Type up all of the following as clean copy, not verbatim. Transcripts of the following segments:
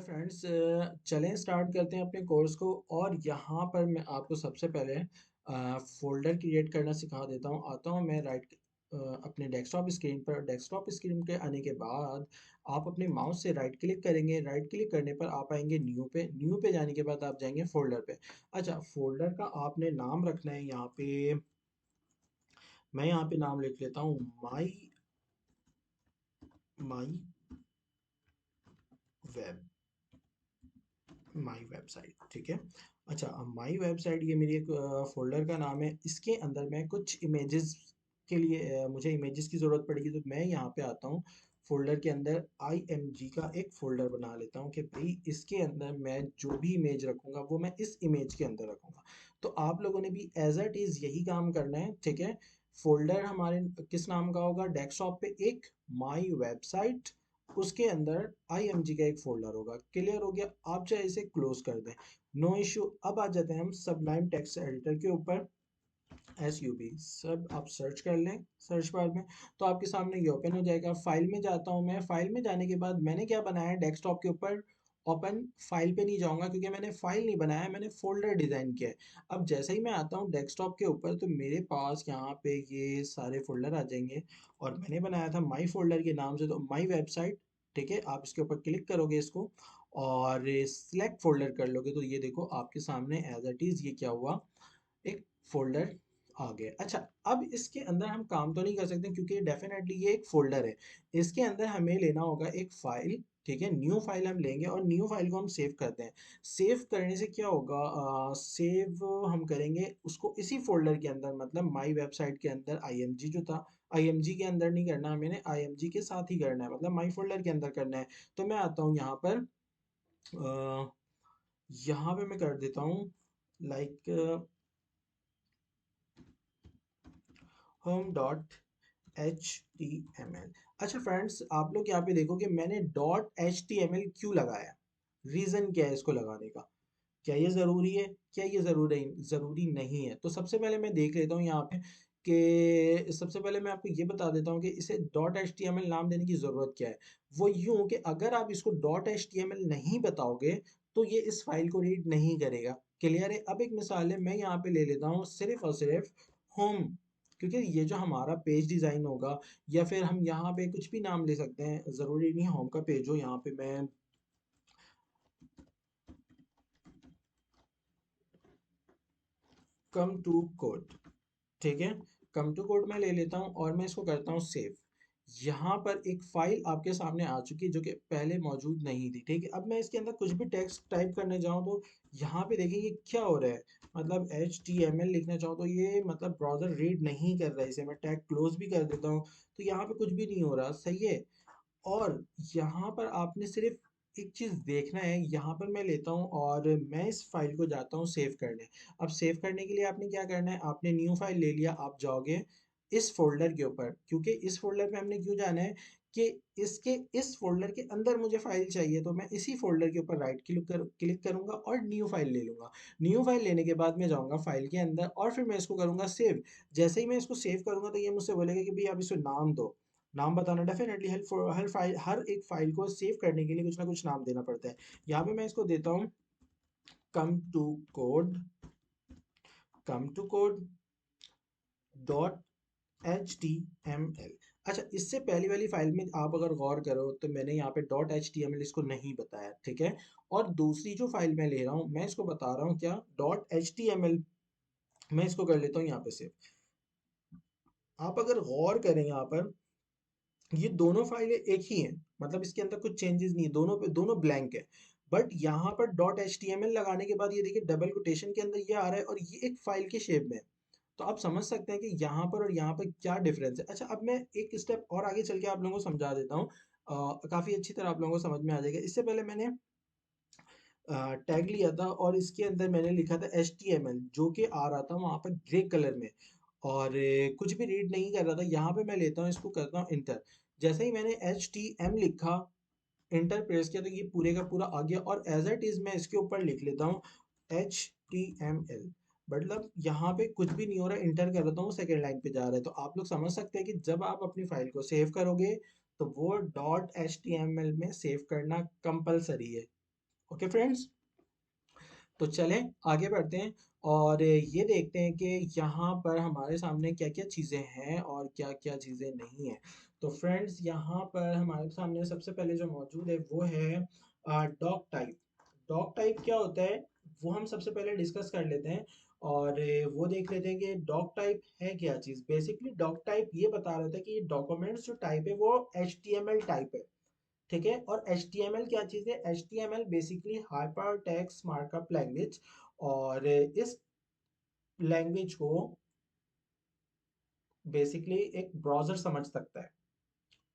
Friends, चलें start करते हैं अपने कोर्स को। और यहाँ पर मैं आपको सबसे पहले फ़ोल्डर क्रिएट करना सिखा देता हूँ। आता हूँ मैं अपने डेस्कटॉप स्क्रीन पे आने के बाद आप अपने माउस से राइट क्लिक करेंगे। राइट क्लिक करने पर आप आएँगे न्यू पे जाने के बाद आप जाएँगे फ़ोल्डर पे। अच्छा, फ़ोल्डर का आपने नाम रखना है यहाँ पे। मैं यहाँ पे नाम लिख लेता हूँ माई माई वेब माई वेबसाइट। ठीक है। अच्छा, अब माई वेबसाइट ये मेरी एक फ़ोल्डर का नाम है। इसके अंदर मैं कुछ इमेजेस के लिए मुझे इमेजेस की ज़रूरत पड़ेगी, तो मैं यहाँ पे आता हूँ फ़ोल्डर के अंदर IMG का एक फ़ोल्डर बना लेता हूँ कि भाई इसके अंदर मैं जो भी इमेज रखूँगा वो मैं इस इमेज के अंदर रखूँगा। तो आप लोगों ने भी एज़ इट इज़ यही काम करना है। ठीक है। फ़ोल्डर हमारे किस नाम का होगा? डेस्कटॉप पे एक माई वेबसाइट, उसके अंदर IMG का एक फ़ोल्डर होगा। क्लियर हो गया? आप चाहे इसे क्लोज़ कर दें, नो इश्यू। अब आ जाते हैं हम सबलाइम टेक्स्ट एडिटर के ऊपर। SUB सब आप सर्च कर लें सर्च बार में, तो आपके सामने ये ओपन हो जाएगा। फाइल में जाता हूँ मैं। फाइल में जाने के बाद मैंने क्या बनाया है डेस्कटॉप के ऊपर, ओपन फाइल पे नहीं जाऊँगा क्योंकि मैंने फाइल नहीं बनाया है, मैंने फ़ोल्डर डिज़ाइन किया है। अब जैसे ही मैं आता हूँ डेस्कटॉप के ऊपर तो मेरे पास यहाँ पे ये सारे फ़ोल्डर आ जाएँगे और मैंने बनाया था माई फ़ोल्डर के नाम से, तो माई वेबसाइट। ठीक है, आप इसके ऊपर क्लिक करोगे इसको और सिलेक्ट फ़ोल्डर कर लोगे तो ये देखो आपके सामने एज़ इट इज़ ये क्या हुआ, एक फ़ोल्डर आ गया। अच्छा, अब इसके अंदर हम काम तो नहीं कर सकते क्योंकि डेफ़िनेटली ये एक फ़ोल्डर है। इसके अंदर हमें लेना होगा एक फ़ाइल। ठीक है, न्यू फ़ाइल हम लेंगे और न्यू फ़ाइल को हम सेव करते हैं। सेव करने से क्या होगा, सेव हम करेंगे उसको इसी फ़ोल्डर के अंदर, मतलब माई वेबसाइट के अंदर IMG जो था, IMG के अंदर नहीं करना हमें, IMG के साथ ही करना है, मतलब माई फ़ोल्डर के अंदर करना है। तो मैं आता हूँ यहाँ पर, अ, यहाँ पे मैं कर देता हूँ लाइक home.html। अच्छा फ्रेंड्स, आप लोग यहाँ पे देखो कि मैंने .html क्यों लगाया, रीज़न क्या है इसको लगाने का। क्या ये ज़रूरी है? क्या ये ज़रूरी नहीं है? तो सबसे पहले मैं देख लेता हूँ यहाँ पे कि सबसे पहले मैं आपको ये बता देता हूँ कि इसे .html नाम देने की ज़रूरत क्या है। वो यूँ कि अगर आप इसको .html नहीं बताओगे तो ये इस फाइल को रीड नहीं करेगा। क्लियर है? अब एक मिसाल है, मैं यहाँ पे ले लेता हूँ सिर्फ़ और सिर्फ़ होम, क्योंकि ये जो हमारा पेज डिज़ाइन होगा, या फिर हम यहाँ पे कुछ भी नाम ले सकते हैं, ज़रूरी नहीं होम का पेज हो। यहाँ पे मैं कम टू कोड। ठीक है, कम टू कोड में ले लेता हूँ और मैं इसको करता हूँ सेव। यहाँ पर एक फाइल आपके सामने आ चुकी है जो कि पहले मौजूद नहीं थी। ठीक है, अब मैं इसके अंदर कुछ भी टेक्स्ट टाइप करने जाऊँ तो यहाँ पे देखिए ये क्या हो रहा है, मतलब HTML लिखना चाहूँ तो ये मतलब ब्राउज़र रीड नहीं कर रहा है इसे। मैं टैग क्लोज भी कर देता हूँ तो यहाँ पे कुछ भी नहीं हो रहा। सही है। और यहाँ पर आपने सिर्फ एक चीज़ देखना है, यहाँ पर मैं लेता हूँ और मैं इस फाइल को जाता हूँ सेव करने। अब सेव करने के लिए आपने क्या करना है, आपने न्यू फाइल ले लिया, आप जाओगे इस फ़ोल्डर के ऊपर, क्योंकि इस फ़ोल्डर पे हमने क्यों जाना है कि इसके इस फ़ोल्डर के अंदर मुझे फ़ाइल चाहिए, तो मैं इसी फ़ोल्डर के ऊपर राइट क्लिक करूँगा और न्यू फाइल ले लूँगा। न्यू फाइल लेने के बाद मैं जाऊँगा फाइल के अंदर और फिर मैं इसको करूँगा सेव। जैसे ही मैं इसको सेव करूँगा तो ये मुझसे बोलेगा कि भई आप इसको नाम दो। नाम बताना डेफ़िनेटली हर एक फ़ाइल को सेव करने के लिए कुछ ना कुछ नाम देना पड़ता है। यहाँ पे मैं इसको देता हूँ come to code come to code dot HTML। अच्छा, इससे पहली वाली फ़ाइल में आप अगर गौर करो तो मैंने यहाँ पे .html इसको नहीं बताया। ठीक है, और दूसरी जो फ़ाइल मैं ले रहा हूँ मैं इसको बता रहा हूँ क्या, .html। मैं इसको कर लेता हूँ यहाँ पे सेव। आप अगर गौर करें यहाँ पर, ये दोनों फाइलें एक ही हैं, मतलब इसके अंदर कुछ चेंजेस नहीं है, दोनों ब्लैंक है। बट यहाँ पर .html लगाने के बाद ये देखिए डबल कोटेशन के अंदर ये आ रहा है और ये एक फाइल के शेप में है। तो आप समझ सकते हैं कि यहाँ पर और यहाँ पर क्या डिफरेंस है। अच्छा, अब मैं एक स्टेप और आगे चल के आप लोगों को समझा देता हूँ, काफ़ी अच्छी तरह आप लोगों को समझ में आ जाएगा। इससे पहले मैंने टैग लिया था और इसके अंदर मैंने लिखा था HTML, जो कि आ रहा था वहाँ पर ग्रे कलर में और कुछ भी रीड नहीं कर रहा था। यहाँ पे मैं लेता हूँ, इसको करता हूँ इंटर। जैसे ही मैंने HTM लिखा, इंटर प्रेस किया तो ये पूरे का पूरा आ गया और एज इट इज़ मैं इसके ऊपर लिख लेता हूँ HTML। मतलब यहाँ पे कुछ भी नहीं हो रहा, इंटर कर देता हूँ, सेकेंड लाइन पे जा रहा है। तो आप लोग समझ सकते हैं कि जब आप अपनी फाइल को सेव करोगे तो वो .html में सेव करना कंपलसरी है। ओके फ्रेंड्स, तो चलें आगे बढ़ते हैं और ये देखते हैं कि यहाँ पर हमारे सामने क्या-क्या चीज़ें हैं और क्या-क्या चीज़ें नहीं हैं। तो फ्रेंड्स, यहाँ पर हमारे सामने सबसे पहले जो मौजूद है वो है डॉग टाइप। डॉग टाइप क्या होता है वो हम सबसे पहले डिस्कस कर लेते हैं और वो देख लेते हैं कि डॉग टाइप है क्या चीज़। बेसिकली डॉग टाइप ये बता रहा था कि ये डॉक्यूमेंट्स जो टाइप है वो एचटीएमएल टाइप है। ठीक है, और HTML क्या चीज़ है? HTML basically hyper text markup language, और इस लैंग्वेज को बेसिकली एक ब्राउज़र समझ सकता है।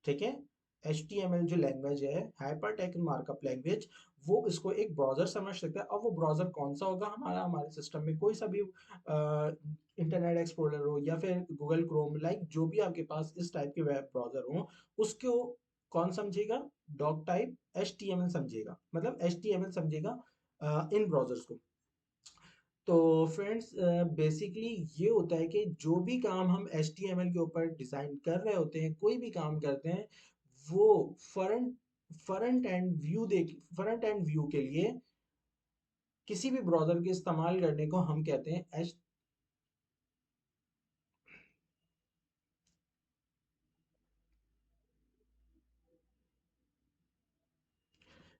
ठीक है, HTML जो लैंग्वेज है, हाइपर टेक्स्ट मार्कअप लैंग्वेज, वो इसको एक ब्राउज़र समझ सकता है। अब वो ब्राउज़र कौन सा होगा? हमारे सिस्टम में कोई सा भी इंटरनेट एक्सप्लोरर हो या फिर गूगल क्रोम, लाइक जो भी आपके पास इस टाइप के वेब ब्राउज़र हो, उसको कौन समझेगा? डॉक टाइप HTML समझेगा, मतलब HTML समझेगा इन ब्राउज़र्स को। तो फ्रेंड्स, बेसिकली ये होता है कि जो भी काम हम HTML के ऊपर डिज़ाइन कर रहे होते हैं, कोई भी काम करते हैं, वो फ्रंट फ्रंट एंड व्यू के लिए किसी भी ब्राउज़र के इस्तेमाल करने को हम कहते हैं एच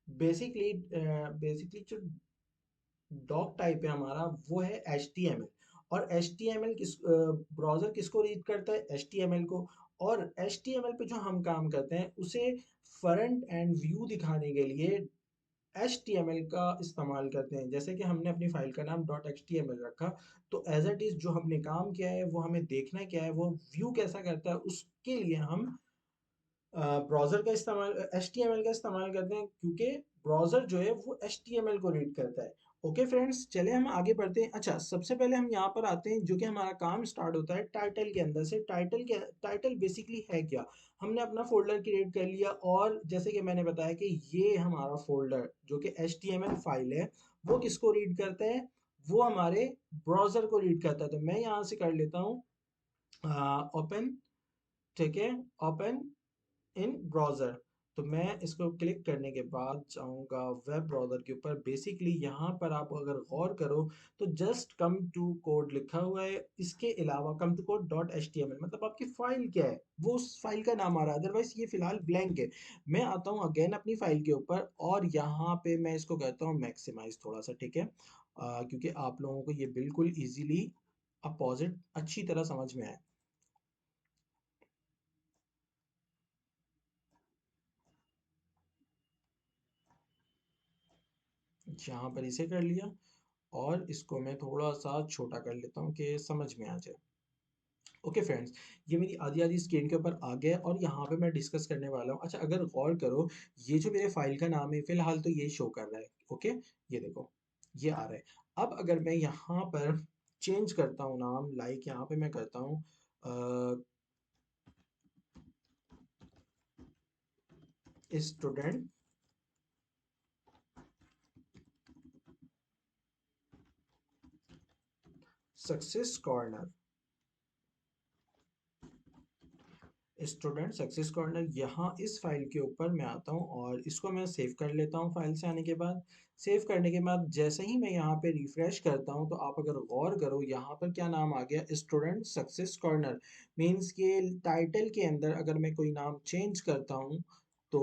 बेसिकली बेसिकली जो डॉक टाइप है हमारा वो है HTML, और HTML ब्राउज़र किसको रीड करता है? HTML को। और HTML पे जो हम काम करते हैं उसे फ्रंट एंड व्यू दिखाने के लिए HTML का इस्तेमाल करते हैं। जैसे कि हमने अपनी फाइल का नाम .html रखा, तो एज इट इज़ जो हमने काम किया है वो हमें देखना क्या है, वो व्यू कैसा करता है, उसके लिए हम ब्राउज़र का इस्तेमाल HTML का इस्तेमाल करते हैं, क्योंकि ब्राउज़र जो है वो HTML को रीड करता है। ओके फ्रेंड्स, चले हम आगे बढ़ते हैं। अच्छा, सबसे पहले हम यहाँ पर आते हैं, जो कि हमारा काम स्टार्ट होता है टाइटल के अंदर से। टाइटल बेसिकली है क्या? हमने अपना फ़ोल्डर क्रिएट कर लिया, और जैसे कि मैंने बताया कि ये हमारा फ़ोल्डर जो कि HTML फाइल है, वो किसको रीड करता है? वो हमारे ब्राउज़र को रीड करता है। तो मैं यहाँ से कर लेता हूँ ओपन, ठीक है? Open in browser. तो मैं इसको क्लिक करने के बाद जाऊँगा वेब ब्राउज़र के ऊपर। बेसिकली यहाँ पर आप अगर गौर करो तो जस्ट कम टू कोड लिखा हुआ है, इसके अलावा come to code dot HTML, मतलब आपकी फ़ाइल क्या है वो उस फाइल का नाम आ रहा है, अदरवाइज़ ये फ़िलहाल ब्लैंक है। मैं आता हूँ अगेन अपनी फ़ाइल के ऊपर और यहाँ पे मैं इसको करता हूँ मैक्सिमाइज़ थोड़ा-सा, ठीक है? क्योंकि आप लोगों को ये बिल्कुल ईज़िली अपोज़िट अच्छी तरह समझ में आए। यहाँ पर इसे कर लिया और इसको मैं थोड़ा-सा छोटा कर लेता हूँ कि समझ में आ जाए। ओके फ्रेंड्स, ये मेरी आधी-आधी स्क्रीन के ऊपर आ गया है और यहाँ पे मैं डिस्कस करने वाला हूँ। अच्छा, अगर गौर करो, ये जो मेरे फ़ाइल का नाम है फ़िलहाल तो ये शो कर रहा है। ओके, ये देखो, ये आ रहा है। अब अगर मैं यहाँ पर चेंज करता हूँ नाम, लाइक यहाँ पे मैं करता हूँ student success corner. Student success corner, यहाँ इस फाइल के ऊपर मैं आता हूँ और इसको मैं सेव कर लेता हूँ। फाइल से आने के बाद, सेव करने के बाद जैसे ही मैं यहाँ पे रिफ्रेश करता हूँ तो आप अगर गौर करो यहाँ पर क्या नाम आ गया? Student success corner. मीन्स के टाइटल के अंदर अगर मैं कोई नाम चेंज करता हूँ तो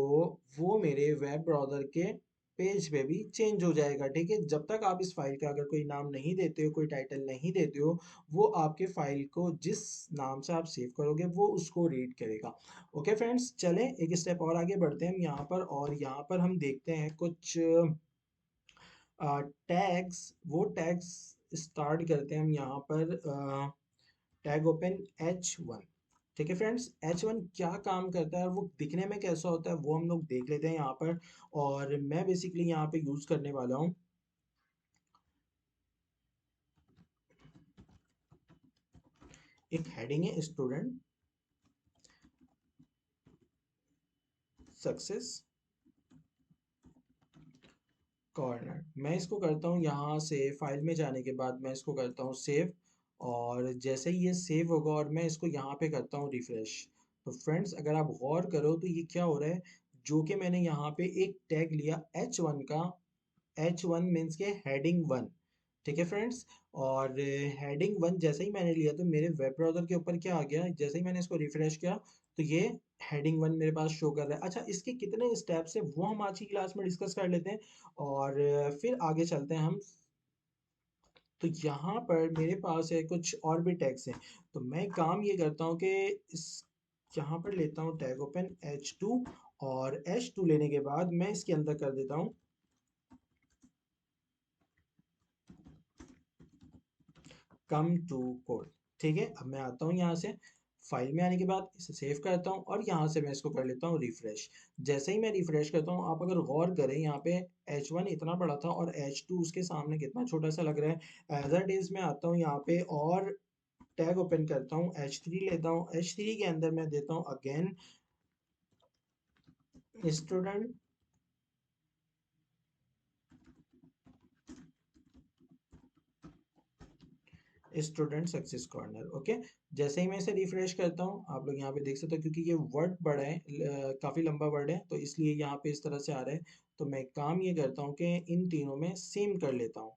वो मेरे वेब ब्राउज़र के पेज पे भी चेंज हो जाएगा। ठीक है, जब तक आप इस फाइल का अगर कोई नाम नहीं देते हो, कोई टाइटल नहीं देते हो, वो आपके फाइल को जिस नाम से आप सेव करोगे वो उसको रीड करेगा। ओके फ्रेंड्स, चलें एक स्टेप और आगे बढ़ते हैं हम यहाँ पर, और यहाँ पर हम देखते हैं कुछ टैग्स। वो टैग्स स्टार्ट करते हैं हम यहाँ पर। Tag open H1। ठीक है फ्रेंड्स, H1 क्या काम करता है और वो दिखने में कैसा होता है वो हम लोग देख लेते हैं यहाँ पर। और मैं बेसिकली यहाँ पे यूज़ करने वाला हूँ एक हेडिंग है स्टूडेंट सक्सेस कॉर्नर। मैं इसको करता हूँ यहाँ से फाइल में जाने के बाद मैं इसको करता हूँ सेव, और जैसे ही ये सेव होगा और मैं इसको यहाँ पे करता हूँ रिफ्रेश, तो फ्रेंड्स अगर आप गौर करो तो ये क्या हो रहा है, जो कि मैंने यहाँ पे एक टैग लिया H1 का, H1 मीन्स के हेडिंग वन, ठीक है फ्रेंड्स। और हेडिंग वन जैसे ही मैंने लिया तो मेरे वेब ब्राउज़र के ऊपर क्या आ गया, जैसे ही मैंने इसको रिफ्रेश किया तो ये हेडिंग वन मेरे पास शो कर रहा है। अच्छा, इसके कितने स्टेप्स हैं वो हम आज की क्लास में डिस्कस कर लेते हैं और फिर आगे चलते हैं हम। तो यहाँ पर मेरे पास है कुछ और भी टैग्स हैं, तो मैं काम ये करता हूँ कि इस यहाँ पर लेता हूँ टैग ओपन H2, और H2 लेने के बाद मैं इसके अंदर कर देता हूँ कम टू कोड। ठीक है, अब मैं आता हूँ यहाँ से फाइल में आने के बाद इसे सेव करता हूँ और यहाँ से मैं इसको कर लेता हूँ रिफ्रेश। जैसे ही मैं रिफ्रेश करता हूँ, आप अगर गौर करें यहाँ पे H1 इतना बड़ा था और H2 उसके सामने कितना छोटा सा लग रहा है। एज इट इज मैं आता हूँ यहाँ पे और टैग ओपन करता हूँ, H3 लेता हूँ, H3 के अंदर मैं देता हूँ again student student success corner. Okay, जैसे ही मैं इसे रिफ्रेश करता हूँ आप लोग यहाँ पे देख सकते हो, क्योंकि ये वर्ड बड़ा है, काफ़ी लंबा वर्ड है, तो इसलिए यहाँ पे इस तरह से आ रहा है। तो मैं काम ये करता हूँ कि इन तीनों में सेम कर लेता हूँ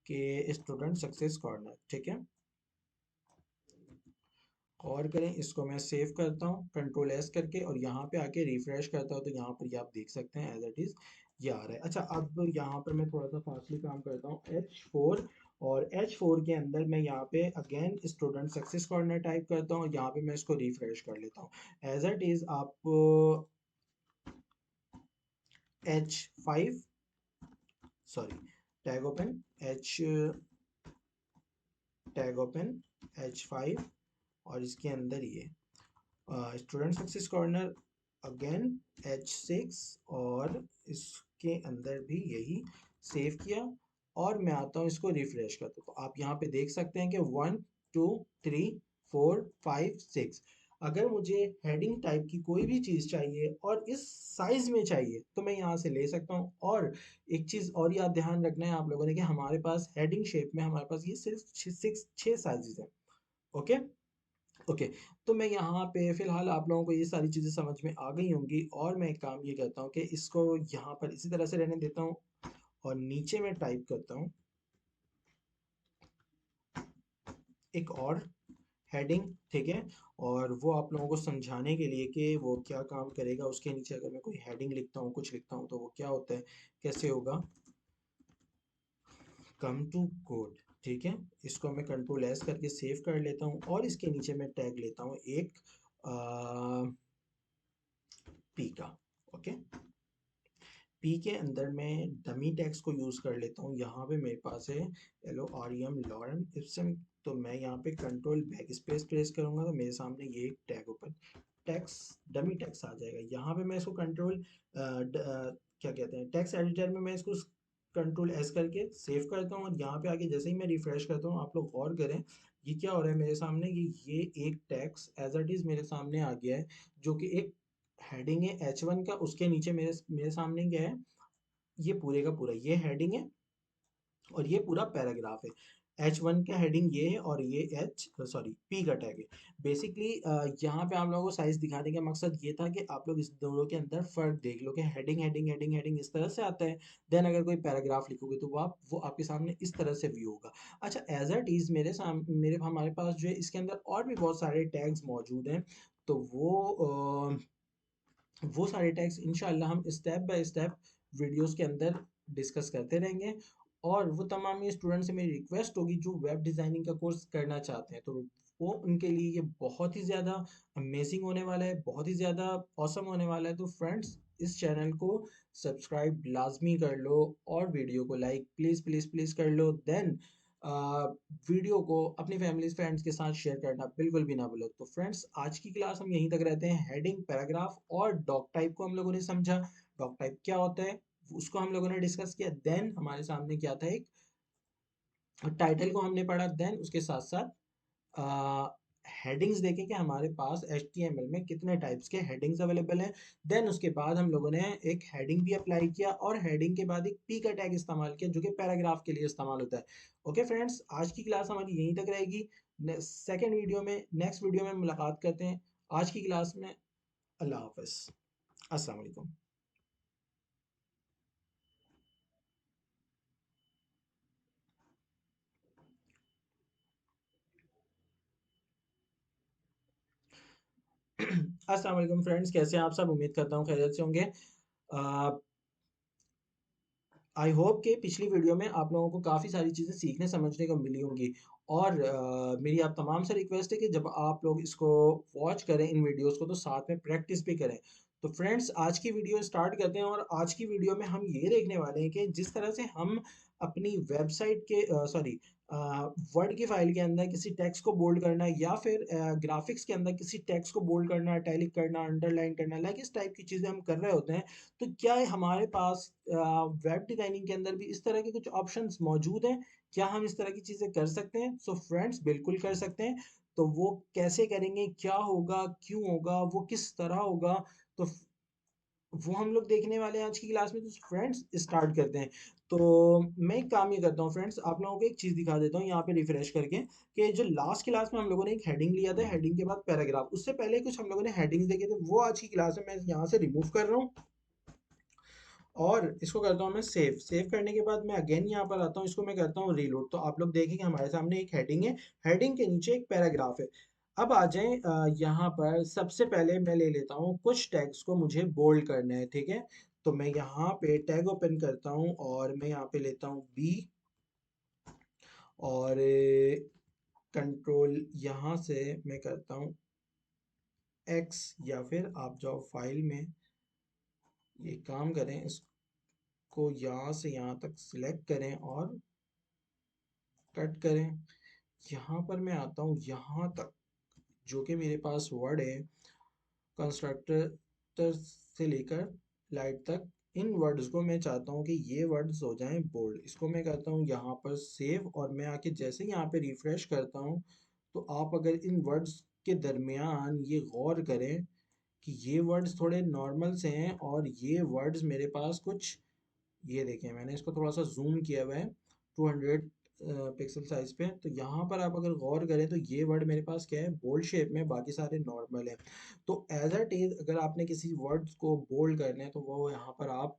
कि स्टूडेंट सक्सेस कॉर्नर। ठीक है, और करें इसको मैं सेव करता हूँ कंट्रोल एस करके और यहाँ पे आके रिफ्रेश करता हूँ, तो यहाँ पर ये आप देख सकते हैं एज इट इज़ ये आ रहा है। अच्छा, अब यहाँ पर मैं थोड़ा सा फास्टली काम करता हूँ H4, और H4 के अंदर मैं यहाँ पे again student success corner type करता हूँ और यहाँ पे मैं इसको रिफ्रेश कर लेता हूँ एज इट इज़। आप H5 sorry tag open H tag open H5 और इसके अंदर ये student success corner again H6 और इसके अंदर भी यही सेव किया और मैं आता हूँ इसको रिफ्रेश करता हूँ। तो आप यहाँ पे देख सकते हैं कि 1 2 3 4 5 6। अगर मुझे हेडिंग टाइप की कोई भी चीज़ चाहिए और इस साइज में चाहिए तो मैं यहाँ से ले सकता हूँ। और एक चीज़ और याद ध्यान रखना है आप लोगों ने कि हमारे पास हेडिंग शेप में हमारे पास ये सिर्फ छः साइजेस हैं। ओके ओके, तो मैं यहाँ पे फिलहाल आप लोगों को ये सारी चीज़ें समझ में आ गई होंगी और मैं एक काम ये करता हूँ कि इसको यहाँ पर इसी तरह से रहने देता हूँ और नीचे मैं टाइप करता हूँ एक और हेडिंग। ठीक है, और वो आप लोगों को समझाने के लिए कि वो क्या काम करेगा, उसके नीचे अगर मैं कोई हेडिंग लिखता हूँ कुछ लिखता हूँ तो वो क्या होता है, कैसे होगा, कम टू कोड। ठीक है, इसको मैं कंट्रोल एस करके सेव कर लेता हूँ और इसके नीचे मैं टैग लेता हूँ एक पी का। ओके, पी के अंदर मैं डमी टैग्स को यूज़ कर लेता हूँ। यहाँ पे मेरे पास है LOREM लॉरेम इप्सम, तो मैं यहाँ पे कंट्रोल बैक स्पेस प्रेस करूँगा तो मेरे सामने ये एक tag open text dummy text आ जाएगा। यहाँ पे मैं इसको कंट्रोल क्या कहते हैं टेक्स्ट एडिटर में मैं इसको कंट्रोल एस करके सेव करता हूँ और यहाँ पे आके जैसे ही मैं रिफ्रेश करता हूँ आप लोग गौर करें ये क्या हो रहा है मेरे सामने, ये एक टैक्स एज इट इज़ मेरे सामने आ गया है, जो कि एक हेडिंग है H1 का। उसके नीचे मेरे मेरे सामने क्या है, ये पूरे का पूरा ये हेडिंग है और ये पूरा पैराग्राफ है। H1 का हेडिंग ये है और ये P का टैग है। बेसिकली यहाँ पे आप लोगों को साइज दिखाने का मकसद ये था कि आप लोग इस दोनों के अंदर फर्क देख लो कि हेडिंग हेडिंग हेडिंग हेडिंग इस तरह से आता है, देन अगर कोई पैराग्राफ लिखोगे तो वो आपके सामने इस तरह से व्यू होगा। अच्छा, एज इट इज मेरे हमारे पास जो है इसके अंदर और भी बहुत सारे टैग्स मौजूद हैं, तो वो सारे टैग्स इंशाल्लाह हम स्टेप बाय स्टेप वीडियोस के अंदर डिस्कस करते रहेंगे। और वो तमाम ये स्टूडेंट से मेरी रिक्वेस्ट होगी जो वेब डिज़ाइनिंग का कोर्स करना चाहते हैं, तो वो उनके लिए ये बहुत ही ज़्यादा अमेजिंग होने वाला है, बहुत ही ज़्यादा ऑसम होने वाला है। तो फ्रेंड्स, इस चैनल को सब्सक्राइब लाजमी कर लो और वीडियो को लाइक प्लीज़ प्लीज़ प्लीज़ कर लो। देन वीडियो को अपनी फैमिली फ्रेंड्स के साथ शेयर करना बिल्कुल भी ना भूलो। तो फ्रेंड्स, आज की क्लास हम यहीं तक रहते हैं। हेडिंग, पैराग्राफ और डॉक टाइप को हम लोगों ने समझा। डॉक टाइप क्या होता है उसको हम लोगों ने डिस्कस किया। देन हमारे सामने क्या था, एक टाइटल को हमने पढ़ा। देन उसके साथ साथ हेडिंग्स देखें कि हमारे पास HTML में कितने टाइप्स के हेडिंग्स अवेलेबल हैं। देन उसके बाद हम लोगों ने एक हेडिंग भी अप्लाई किया और हेडिंग के बाद एक पी का टैग इस्तेमाल किया जो कि पैराग्राफ के लिए इस्तेमाल होता है। ओके फ्रेंड्स, आज की क्लास हमारी यहीं तक रहेगी। सेकेंड वीडियो में नेक्स्ट वीडियो में मुलाकात करते हैं। आज की क्लास में अल्लाह हाफिज़, अस्सलाम वालेकुम। अस्सलाम वालेकुम फ्रेंड्स, कैसे हैं आप सब? उम्मीद करता हूँ खैरियत से होंगे। आई होप कि पिछली वीडियो में आप लोगों को काफ़ी सारी चीज़ें सीखने समझने को मिली होंगी और मेरी आप तमाम से रिक्वेस्ट है कि जब आप लोग इसको वॉच करें इन वीडियोस को तो साथ में प्रैक्टिस भी करें। तो फ्रेंड्स, आज की वीडियो स्टार्ट करते हैं और आज की वीडियो में हम ये देखने वाले हैं कि जिस तरह से हम अपनी वेबसाइट के सॉरी वर्ड की फाइल के अंदर किसी टेक्स्ट को बोल्ड करना या फिर ग्राफिक्स के अंदर किसी टेक्स्ट को बोल्ड करना, इटैलिक करना, अंडरलाइन करना, लाइक इस टाइप की चीज़ें हम कर रहे होते हैं। तो क्या है हमारे पास वेब डिज़ाइनिंग के अंदर भी इस तरह के कुछ ऑप्शंस मौजूद हैं? क्या हम इस तरह की चीज़ें कर सकते हैं? सो फ्रेंड्स, बिल्कुल कर सकते हैं। तो वो कैसे करेंगे? क्या होगा? क्यों होगा? वो किस तरह होगा? तो वो हम लोग देखने वाले हैं आज की क्लास में। तो फ्रेंड्स, स्टार्ट करते हैं। तो मैं एक काम ये करता हूँ फ्रेंड्स, आप लोगों को एक चीज़ दिखा देता हूँ यहाँ पे रिफ्रेश करके कि जो लास्ट क्लास में हम लोगों ने एक हेडिंग लिया था, हेडिंग के बाद पैराग्राफ, उससे पहले कुछ हम लोगों ने हेडिंग्स देखे थे, वो आज की क्लास में मैं यहाँ से रिमूव कर रहा हूँ और इसको करता हूँ मैं सेव। सेव करने के बाद मैं अगेन यहाँ पर आता हूँ, इसको मैं करता हूँ रीलोड। तो आप लोग देखेंगे हमारे सामने एक हेडिंग है, हेडिंग के नीचे एक पैराग्राफ है। अब आ जाएं यहाँ पर सबसे पहले मैं ले लेता हूँ कुछ टैग्स को मुझे बोल्ड करना है, ठीक है। तो मैं यहाँ पे टैग ओपन करता हूँ और मैं यहाँ पे लेता हूँ बी और कंट्रोल यहाँ से मैं करता हूँ एक्स, या फिर आप जाओ फाइल में, ये काम करें, इसको यहाँ से यहाँ तक सिलेक्ट करें और कट करें। यहाँ पर मैं आता हूँ यहाँ तक जो कि मेरे पास वर्ड है, कंस्ट्रक्टर से लेकर लाइट तक, इन वर्ड्स को मैं चाहता हूँ कि ये वर्ड्स हो जाएं बोल्ड। इसको मैं करता हूँ यहाँ पर सेव और मैं आके जैसे ही यहाँ पे रिफ्रेश करता हूँ तो आप अगर इन वर्ड्स के दरमियान ये गौर करें कि ये वर्ड्स थोड़े नॉर्मल से हैं और ये वर्ड्स मेरे पास कुछ, ये देखें मैंने इसको थोड़ा सा जूम किया हुआ है 200 पिक्सल साइज पे। तो यहाँ पर आप अगर गौर करें तो ये वर्ड मेरे पास क्या है, बोल्ड शेप में, बाकी सारे नॉर्मल है। तो एज अ इज अगर आपने किसी वर्ड्स को बोल्ड करने हैं तो वो यहाँ पर आप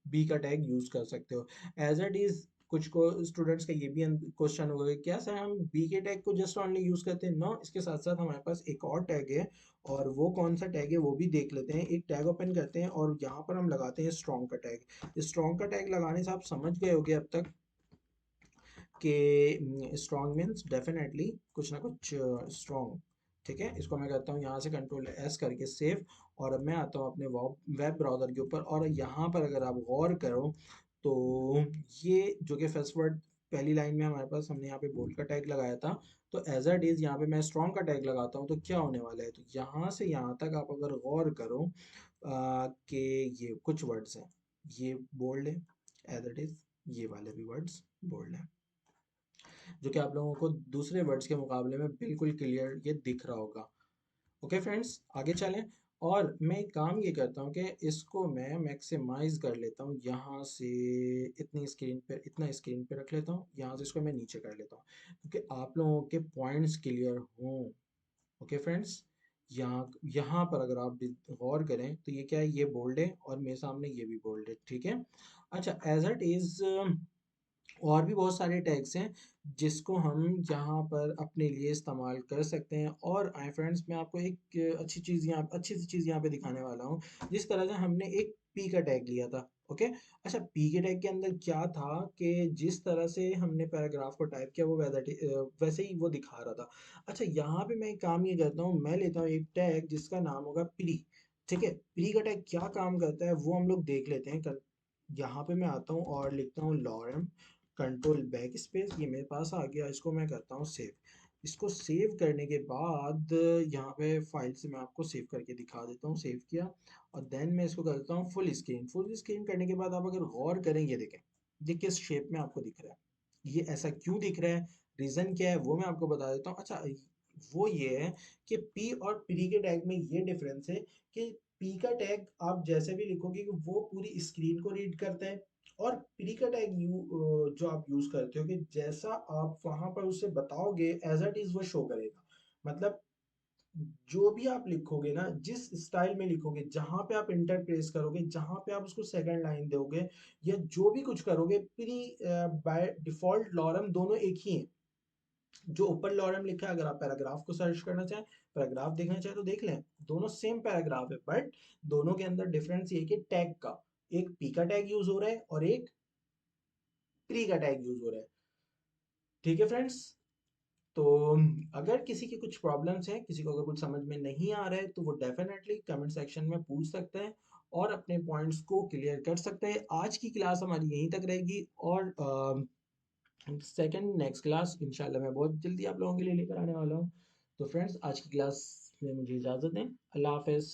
बी का टैग यूज कर सकते हो। एज इट इज कुछ को स्टूडेंट्स का ये भी क्वेश्चन होगा कि क्या सर हम बी के टैग को जस्ट ओनली यूज करते हैं? नो, इसके साथ साथ हमारे पास एक और टैग है और वो कौन सा टैग है वो भी देख लेते हैं। एक टैग ओपन करते हैं और यहाँ पर हम लगाते हैं स्ट्रॉन्ग का टैग। स्ट्रॉन्ग का टैग लगाने से आप समझ गए होगे अब तक कि स्ट्रॉन्ग मीन्स डेफिनेटली कुछ ना कुछ स्ट्रॉन्ग, ठीक है। इसको मैं करता हूँ यहाँ से कंट्रोल एस करके सेव और अब मैं आता हूँ अपने वेब ब्राउज़र के ऊपर और यहाँ पर अगर आप गौर करो तो ये जो कि फर्स्ट वर्ड पहली लाइन में हमारे पास हमने यहाँ पे बोल्ड का टैग लगाया था, तो एज अ इज यहाँ पे मैं स्ट्रॉन्ग का टैग लगाता हूँ तो क्या होने वाला है, तो यहाँ से यहाँ तक आप अगर गौर करो कि ये कुछ वर्ड्स हैं, ये बोल्ड है, एज इट इज ये वाले भी वर्ड्स बोल्ड है, जो कि आप लोगों को दूसरे वर्ड्स के मुकाबले में बिल्कुल क्लियर ये दिख रहा होगा। ओके फ्रेंड्स, आगे चलें और मैं एक काम ये करता हूँ कि इसको मैं मैक्सिमाइज कर लेता हूँ यहाँ से, इतनी स्क्रीन पर, इतना स्क्रीन पे रख लेता हूँ, यहाँ से इसको मैं नीचे कर लेता हूँ क्योंकि आप लोगों के पॉइंट्स क्लियर हों। ओके फ्रेंड्स, यहाँ यहाँ पर अगर आप गौर करें तो ये क्या है, ये बोल्ड है और मेरे सामने ये भी बोल्ड है, ठीक है। अच्छा, एज इट इज और भी बहुत सारे टैग्स हैं जिसको हम यहाँ पर अपने लिए इस्तेमाल कर सकते हैं। और आई फ्रेंड्स, मैं आपको एक अच्छी सी चीज़ यहाँ पे दिखाने वाला हूँ। जिस तरह से हमने एक पी का टैग लिया था, ओके। अच्छा, पी के टैग के अंदर क्या था कि जिस तरह से हमने पैराग्राफ को टाइप किया वो वैसे ही वो दिखा रहा था। अच्छा, यहाँ पे मैं एक काम ये करता हूँ, मैं लेता हूँ एक टैग जिसका नाम होगा प्री, ठीक है। प्री का टैग क्या काम करता है वो हम लोग देख लेते हैं। यहाँ पे मैं आता हूँ और लिखता हूँ लॉरेम, कंट्रोल बैक स्पेस, ये मेरे पास आ गया। इसको मैं करता हूँ सेव। इसको सेव करने के बाद यहाँ पे फाइल से मैं आपको सेव करके दिखा देता हूँ, सेव किया और देन मैं इसको करता हूँ फुल स्क्रीन। फुल स्क्रीन करने के बाद आप अगर गौर करें, ये देखें ये किस शेप में आपको दिख रहा है, ये ऐसा क्यों दिख रहा है, रीज़न क्या है वो मैं आपको बता देता हूँ। अच्छा, वो ये है कि पी और प्री के टैग में ये डिफरेंस है कि पी का टैग आप जैसे भी लिखोगे कि वो पूरी स्क्रीन को रीड करता है और प्री का टैग जो आप यूज करते हो कि जैसा आप वहां पर उसे बताओगे एज इट इज वो शो करेगा। मतलब जो भी आप लिखोगे ना, जिस स्टाइल में लिखोगे, जहां पे आप इंटर प्रेस करोगे, जहां पे आप उसको सेकंड लाइन दोगे या जो भी कुछ करोगे, प्री बाय डिफॉल्ट लॉरम दोनों एक ही है। जो ऊपर लॉरम लिखा है, अगर आप पैराग्राफ को सर्च करना चाहें पैराग्राफ देखना चाहे तो देख लें, दोनों सेम पैराग्राफ है, बट दोनों के अंदर डिफरेंस ये है कि टैग का, एक पी का टैग यूज हो रहा है और एक प्री का टैग यूज हो रहा है। ठीक है फ्रेंड्स, तो अगर किसी की कुछ प्रॉब्लम्स हैं, किसी को अगर कुछ समझ में नहीं आ रहा है, तो वो डेफिनेटली कमेंट सेक्शन में पूछ सकते हैं और अपने पॉइंट्स को क्लियर कर सकते हैं। आज की क्लास हमारी यहीं तक रहेगी, और सेकंड नेक्स्ट क्लास इंशाल्लाह मैं बहुत जल्दी आप लोगों के लिए लेकर आने वाला हूँ। तो फ्रेंड्स, आज की क्लास में मुझे इजाज़त दें। अल्लाह हाफ़िज़।